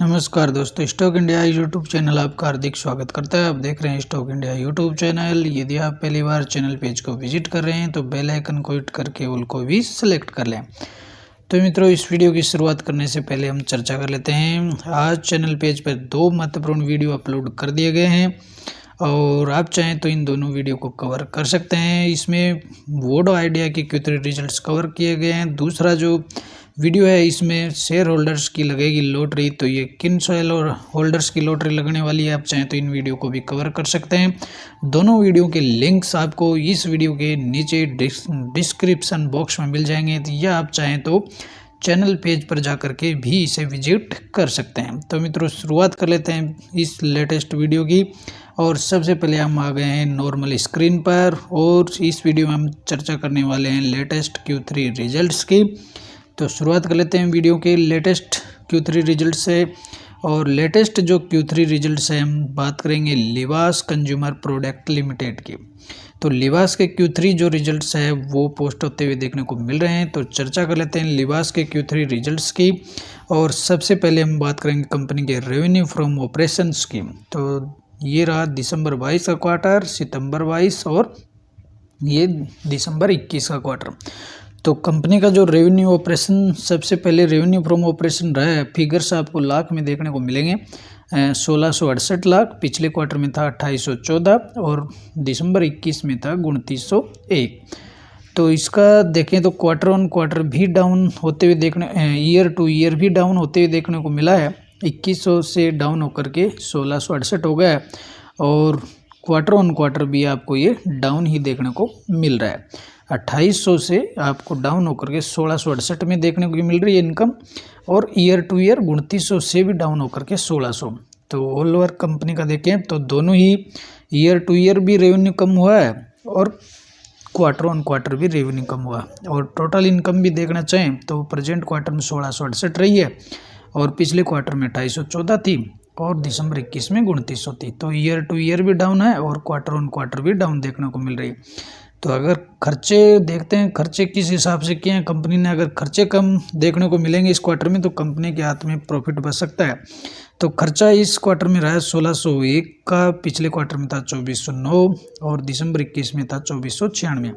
नमस्कार दोस्तों, stock India YouTube channel आपका हार्दिक स्वागत करता है। आप देख रहे हैं स्टॉक इंडिया यूट्यूब चैनल। यदि आप पहली बार चैनल पेज को विजिट कर रहे हैं तो बेल आइकन को हिट करके ऑल को भी सिलेक्ट कर लें। तो मित्रों, इस वीडियो की शुरुआत करने से पहले हम चर्चा कर लेते हैं। आज चैनल पेज पर 2 महत्वपूर्ण वीडियो अपलोड कर दिए गए हैं और आप चाहें तो इन दोनों वीडियो को कवर कर सकते हैं। इसमें वोडो आइडिया के Q3 रिजल्ट्स कवर किए गए हैं। दूसरा जो वीडियो है इसमें शेयर होल्डर्स की लगेगी लॉटरी, तो ये किन शेयर होल्डर्स की लॉटरी लगने वाली है, आप चाहें तो इन वीडियो को भी कवर कर सकते हैं। दोनों वीडियो के लिंक्स आपको इस वीडियो के नीचे डिस्क्रिप्शन बॉक्स में मिल जाएंगे, या आप चाहें तो चैनल पेज पर जाकर के भी इसे विजिट कर सकते हैं। तो मित्रों, शुरुआत कर लेते हैं इस लेटेस्ट वीडियो की। और सबसे पहले हम आ गए हैं नॉर्मल स्क्रीन पर और इस वीडियो में हम चर्चा करने वाले हैं लेटेस्ट Q3 रिजल्ट्स की। तो शुरुआत कर लेते हैं वीडियो के लेटेस्ट Q3 रिजल्ट से। और लेटेस्ट जो Q3 रिजल्ट्स है, हम बात करेंगे लिबास कंज्यूमर प्रोडक्ट लिमिटेड की। तो लिबास के Q3 जो रिजल्ट्स है वो पोस्ट होते हुए देखने को मिल रहे हैं। तो चर्चा कर लेते हैं लिबास के Q3 रिजल्ट्स की। और सबसे पहले हम बात करेंगे कंपनी के रेवेन्यू फ्रॉम ऑपरेशंस की। तो ये रहा दिसंबर 22 का क्वार्टर, सितंबर 22 और ये दिसंबर 21 का क्वार्टर। तो कंपनी का जो रेवेन्यू ऑपरेशन, सबसे पहले रेवेन्यू फ्रॉम ऑपरेशन रहा है, फिगर्स आपको लाख में देखने को मिलेंगे। 1668 लाख, पिछले क्वार्टर में था 2814 और दिसंबर 21 में था 2901। तो इसका देखें तो क्वार्टर ऑन क्वार्टर भी डाउन होते हुए ईयर टू ईयर भी डाउन होते हुए देखने को मिला है। 2100 से डाउन होकर के 1668 हो गया है और क्वार्टर ऑन क्वार्टर भी आपको ये डाउन ही देखने को मिल रहा है। 2800 से आपको डाउन होकर के 1668 में देखने को मिल रही है इनकम, और ईयर टू ईयर 2900 से भी डाउन होकर के 1600। तो ऑल ओवर कंपनी का देखें तो दोनों ही ईयर टू ईयर भी रेवेन्यू कम हुआ है और क्वार्टर ऑन क्वार्टर भी रेवेन्यू कम हुआ। और टोटल इनकम भी देखना चाहें तो प्रेजेंट क्वार्टर में 1668 रही है और पिछले क्वार्टर में 2814 थी और दिसंबर 21 में 2900 थी। तो ईयर टू ईयर भी डाउन है और क्वार्टर ऑन क्वार्टर भी डाउन देखने को मिल रही है। तो अगर खर्चे देखते हैं, खर्चे किस हिसाब से किए हैं कंपनी ने, अगर खर्चे कम देखने को मिलेंगे इस क्वार्टर में तो कंपनी के हाथ में प्रॉफिट बच सकता है। तो खर्चा इस क्वार्टर में रहा है 1601 का, पिछले क्वार्टर में था 2409 और दिसंबर 21 में था 2496।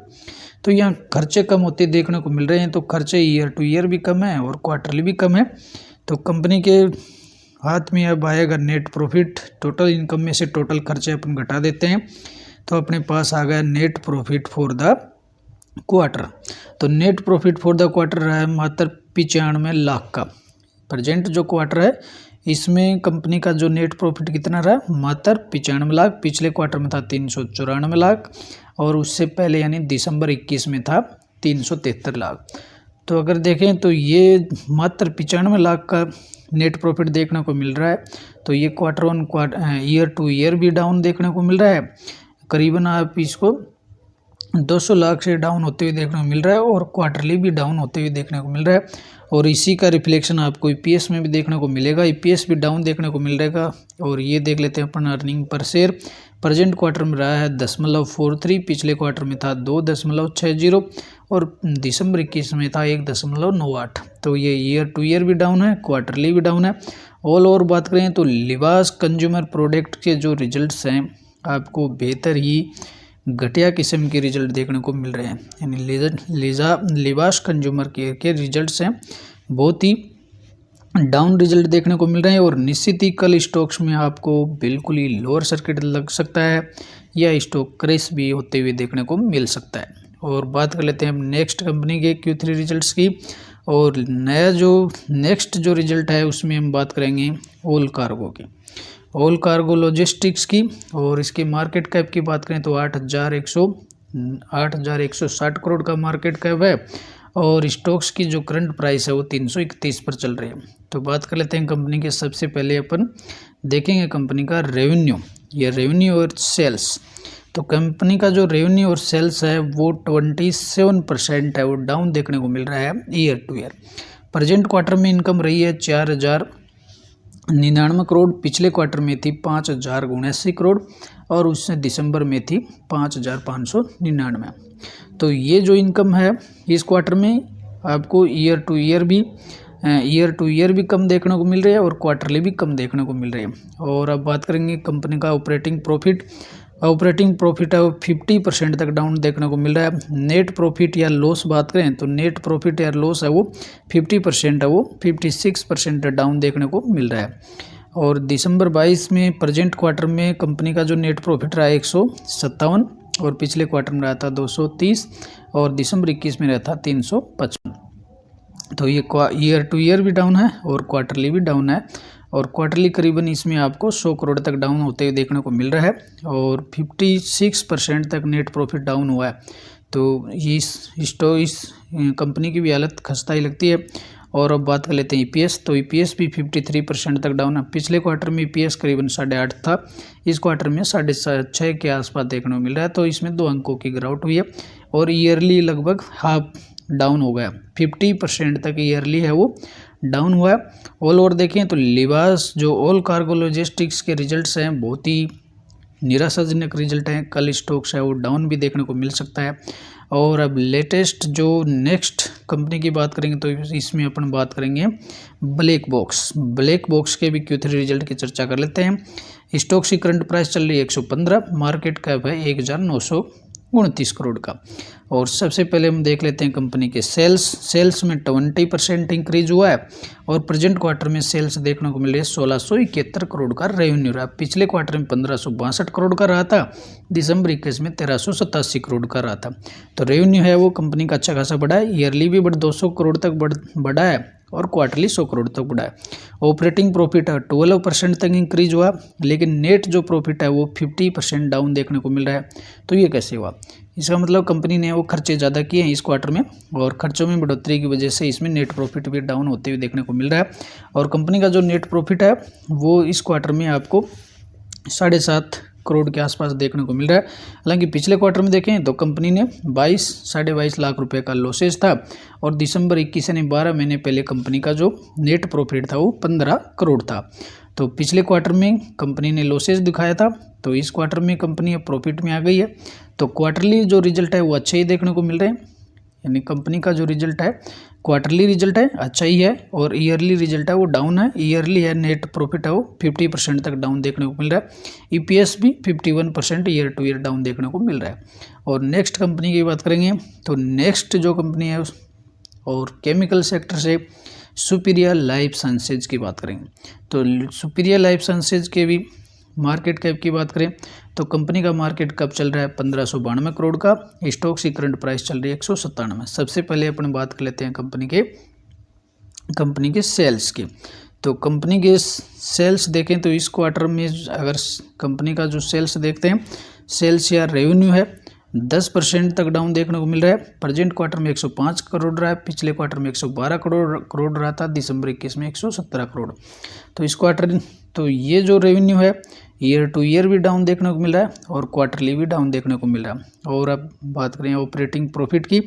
तो यहाँ खर्चे कम होते देखने को मिल रहे हैं। तो खर्चे ईयर टू ईयर भी कम है और क्वार्टरली भी कम है। तो कंपनी के हाथ में अब आएगा नेट प्रॉफिट। टोटल इनकम में से टोटल खर्चे अपन घटा देते हैं तो अपने पास आ गया net profit for the quarter. तो net profit for the quarter रहा है मात्र 95 लाख का। प्रेजेंट जो क्वार्टर है इसमें कंपनी का जो नेट प्रॉफिट कितना रहा, मात्र 95 लाख। पिछले क्वार्टर में था 394 लाख और उससे पहले यानी दिसंबर 21 में था 373 लाख। तो अगर देखें तो ये मात्र 95 लाख का नेट प्रॉफिट देखने को मिल रहा है। तो ये quarter on quarter, year two year भी डाउन देखने को मिल रहा है। करीबन आप इसको 200 लाख से डाउन होते हुए देखने को मिल रहा है और क्वार्टरली भी डाउन होते हुए देखने को मिल रहा है। और इसी का रिफ्लेक्शन आपको ईपीएस में भी देखने को मिलेगा। ईपीएस भी डाउन देखने को मिल रहेगा। और ये देख लेते हैं अपन earning per share. Present quarter में रहा है 0.43, पिछले क्वार्टर में था 2.60 और दिसंबर 21 में था 1.98। तो ये ईयर टू ईयर भी डाउन है, क्वार्टरली भी डाउन है। ऑल ओवर बात करें तो लिबास कंज्यूमर प्रोडक्ट के जो रिजल्ट्स हैं आपको बेहतर ही घटिया किस्म के रिजल्ट देखने को मिल रहे हैं। यानी लिबास कंज्यूमर केयर के रिजल्ट्स हैं बहुत ही डाउन रिजल्ट देखने को मिल रहे हैं। और निश्चित ही कल स्टॉक्स में आपको बिल्कुल ही लोअर सर्किट लग सकता है या स्टॉक क्रैश भी होते हुए देखने को मिल सकता है। और बात कर लेते हैं हम नेक्स्ट कंपनी के Q3 रिजल्ट्स की। और नया जो नेक्स्ट जो रिजल्ट है उसमें हम बात करेंगे ऑल कार्गो की, ऑल कार्गो लॉजिस्टिक्स की। और इसकी मार्केट कैप की बात करें तो 8,160 करोड़ का मार्केट कैप है और स्टॉक्स की जो करंट प्राइस है वो 331 पर चल रही है। तो बात कर लेते हैं कंपनी के। सबसे पहले अपन देखेंगे कंपनी का रेवेन्यू, या रेवेन्यू और सेल्स। तो कंपनी का जो रेवेन्यू और सेल्स है वो 27% है, वो डाउन देखने को मिल रहा है year two year. Present quarter में इनकम रही है 4099 करोड़, पिछले क्वार्टर में थी 5079 करोड़ और उससे दिसंबर में थी 5599। तो ये जो इनकम है इस क्वार्टर में आपको ईयर टू ईयर भी ईयर टू ईयर भी कम देखने को मिल रही है और क्वार्टरली भी कम देखने को मिल रही है। और अब बात करेंगे कंपनी का ऑपरेटिंग प्रॉफिट है वो 50% तक डाउन देखने को मिल रहा है। नेट प्रॉफिट या लॉस बात करें तो नेट प्रॉफिट या लॉस है वो 50% है वो 56% डाउन देखने को मिल रहा है। और दिसंबर 22 में प्रेजेंट क्वार्टर में कंपनी का जो नेट प्रॉफिट रहा है 157 और पिछले क्वार्टर में रहा था 230 और दिसंबर 21 में रहा था 355। तो ये ईयर टू ईयर भी डाउन है और क्वार्टरली भी डाउन है। और क्वार्टरली करीबन इसमें आपको 100 करोड़ तक डाउन होते हुए देखने को मिल रहा है और 56% तक नेट प्रॉफिट डाउन हुआ है। तो इस कंपनी की भी हालत खस्ता ही लगती है। और अब बात कर लेते हैं ईपीएस। तो ईपीएस भी 53% तक डाउन है। पिछले क्वार्टर में ईपीएस करीबन 8.5 था, इस क्वार्टर में 6.5 के आसपास देखने को मिल रहा है। तो इसमें 2 अंकों की गिरावट हुई है और ईयरली लगभग हाफ डाउन हो गया, 50% तक ईयरली है वो डाउन हुआ है। ऑल ओवर देखें तो लिबास जो ऑल कार्गो लॉजिस्टिक्स के रिजल्ट्स हैं बहुत ही निराशाजनक रिजल्ट हैं। कल स्टॉक्स है वो डाउन भी देखने को मिल सकता है। और अब लेटेस्ट जो नेक्स्ट कंपनी की बात करेंगे तो इसमें अपन बात करेंगे ब्लैक बॉक्स के भी Q3 रिजल्ट की चर्चा कर लेते हैं। स्टॉक की करंट प्राइस चल रही है 115, मार्केट कैप है 1929 करोड़ का। और सबसे पहले हम देख लेते हैं कंपनी के सेल्स में 20% इंक्रीज हुआ है और प्रेजेंट क्वार्टर में सेल्स देखने को मिल रही है 1671 करोड़ का रेवेन्यू रहा। पिछले क्वार्टर में 1562 करोड़ का रहा था, दिसंबर 21 में 1387 करोड़ का रहा था। तो रेवेन्यू है वो कंपनी का अच्छा खासा बढ़ा है, ईयरली भी 200 करोड़ तक बढ़ा है और क्वार्टरली 100 करोड़ तक बढ़ा है। ऑपरेटिंग प्रॉफिट है 12% तक इंक्रीज हुआ, लेकिन नेट जो प्रॉफिट है वो 50% डाउन देखने को मिल रहा है। तो ये कैसे हुआ? इसका मतलब कंपनी ने वो खर्चे ज़्यादा किए हैं इस क्वार्टर में और खर्चों में बढ़ोतरी की वजह से इसमें नेट प्रॉफिट भी डाउन होते हुए देखने को मिल रहा है। और कंपनी का जो नेट प्रॉफिट है वो इस क्वार्टर में आपको 7.5 करोड़ के आसपास देखने को मिल रहा है। हालांकि पिछले क्वार्टर में देखें तो कंपनी ने 22-22.5 लाख रुपए का लॉसेज था और दिसंबर 21 यानी 12 महीने पहले कंपनी का जो नेट प्रॉफिट था वो 15 करोड़ था। तो पिछले क्वार्टर में कंपनी ने लॉसेज दिखाया था, तो इस क्वार्टर में कंपनी अब प्रॉफिट में आ गई है। तो क्वार्टरली जो रिजल्ट है वो अच्छे ही देखने को मिल रहे हैं, यानी कंपनी का जो रिजल्ट है क्वार्टरली रिजल्ट है अच्छा ही है और ईयरली रिजल्ट है वो डाउन है। ईयरली है नेट प्रॉफिट है वो 50% तक डाउन देखने को मिल रहा है। ईपीएस भी 51% ईयर टू ईयर डाउन देखने को मिल रहा है। और नेक्स्ट कंपनी की बात करेंगे तो नेक्स्ट जो कंपनी है और केमिकल सेक्टर से सुपीरियर लाइफ साइंसेज की बात करेंगे। तो सुपीरियर लाइफ साइंसेज के भी मार्केट कैप की बात करें तो कंपनी का मार्केट कैप चल रहा है 1592 करोड़ का, स्टॉक की करंट प्राइस चल रही है 197। सबसे पहले अपन बात कर लेते हैं कंपनी के सेल्स की। तो कंपनी के सेल्स देखें तो इस क्वार्टर में अगर कंपनी का जो सेल्स देखते हैं, सेल्स या रेवेन्यू है 10% तक डाउन देखने को मिल रहा है। प्रेजेंट क्वार्टर में 105 करोड़ रहा है, पिछले क्वार्टर में 112 करोड़ रहा था, दिसंबर 21 में 117 करोड़। तो इस क्वार्टर तो ये जो रेवेन्यू है ईयर टू ईयर भी डाउन देखने को मिल रहा है और क्वार्टरली भी डाउन देखने को मिल रहा है। और अब बात करें ऑपरेटिंग प्रॉफिट की,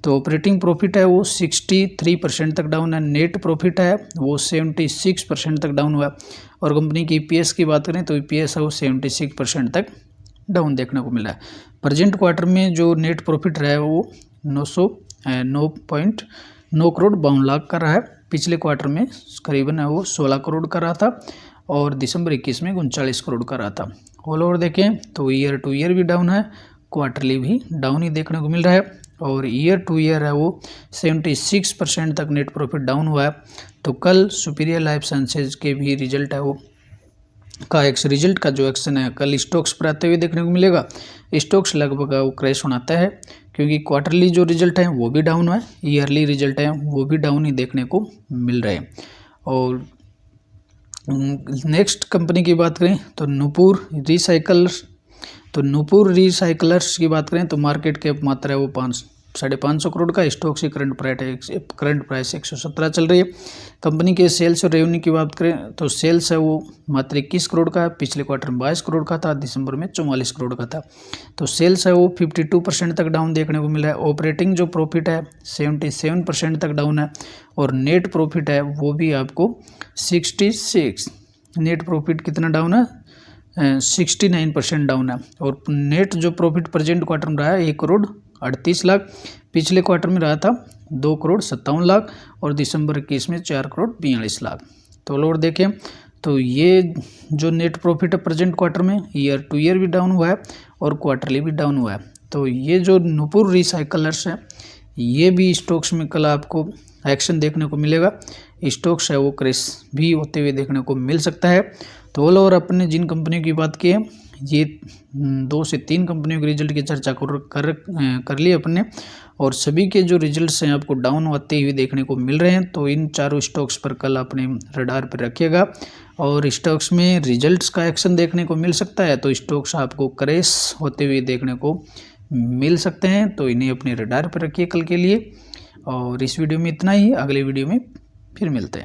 तो ऑपरेटिंग प्रॉफिट है वो 63% तक डाउन है, नेट प्रॉफिट है वो 76% तक डाउन हुआ। और कंपनी की ईपीएस की बात करें तो ईपीएस है वो 76% तक डाउन देखने को मिला है। प्रेजेंट क्वार्टर में जो नेट प्रॉफिट रहा है वो 9.9 करोड़ 52 लाख का रहा है, पिछले क्वार्टर में करीबन है वो 16 करोड़ का रहा था और दिसंबर 21 में 39 करोड़ का रहा था। ऑल ओवर देखें तो ईयर टू ईयर भी डाउन है, क्वार्टरली भी डाउन ही देखने को मिल रहा है। और ईयर टू ईयर है वो 76% तक नेट प्रॉफिट डाउन हुआ है। तो कल सुपीरियर लाइफ साइंसेज के भी रिजल्ट है वो रिजल्ट का जो एक्शन है कल स्टॉक्स पर आते हुए देखने को मिलेगा। स्टॉक्स लगभग वो क्रैश होना तय है क्योंकि क्वार्टरली जो रिजल्ट है वो भी डाउन है, ईयरली रिजल्ट है वो भी डाउन ही देखने को मिल रहे हैं। और नेक्स्ट कंपनी की बात करें तो नुपुर रिसाइकलर्स की बात करें तो मार्केट कैप मात्रा है वो 550 करोड़ का, स्टॉक की करंट प्राइस 117 चल रही है। कंपनी के सेल्स और रेवेन्यू की बात करें तो सेल्स है वो मात्र 21 करोड़ का, पिछले क्वार्टर में 22 करोड़ का था, दिसंबर में 44 करोड़ का था। तो सेल्स है वो 52% तक डाउन देखने को मिला है। ऑपरेटिंग जो प्रॉफिट है 77% तक डाउन है और नेट प्रॉफिट है वो भी आपको 66, नेट प्रॉफिट कितना डाउन है 69% डाउन है। और नेट जो प्रॉफिट प्रेजेंट क्वार्टर में रहा है 1 करोड़ 38 लाख, पिछले क्वार्टर में रहा था 2,57,00,000 और दिसंबर 21 में 4,42,00,000। तो ऑल ओवर देखें तो ये जो नेट प्रॉफिट है प्रेजेंट क्वार्टर में ईयर टू ईयर भी डाउन हुआ है और क्वार्टरली भी डाउन हुआ है। तो ये जो नुपुर रिसाइकलर्स है ये भी स्टॉक्स में कल आपको एक्शन देखने को मिलेगा। स्टॉक्स है वो क्रैश भी होते हुए देखने को मिल सकता है। तो ऑल ओवर अपने जिन कंपनियों की बात की है ये 2 से 3 कंपनियों के रिजल्ट की चर्चा कर ली अपने, और सभी के जो रिजल्ट्स हैं आपको डाउन होते हुए देखने को मिल रहे हैं। तो इन चारों स्टॉक्स पर कल अपने रडार पर रखिएगा और स्टॉक्स में रिजल्ट्स का एक्शन देखने को मिल सकता है। तो स्टॉक्स आपको क्रैश होते हुए देखने को मिल सकते हैं। तो इन्हें अपने रडार पर रखिए कल के लिए। और इस वीडियो में इतना ही, अगले वीडियो में फिर मिलते हैं।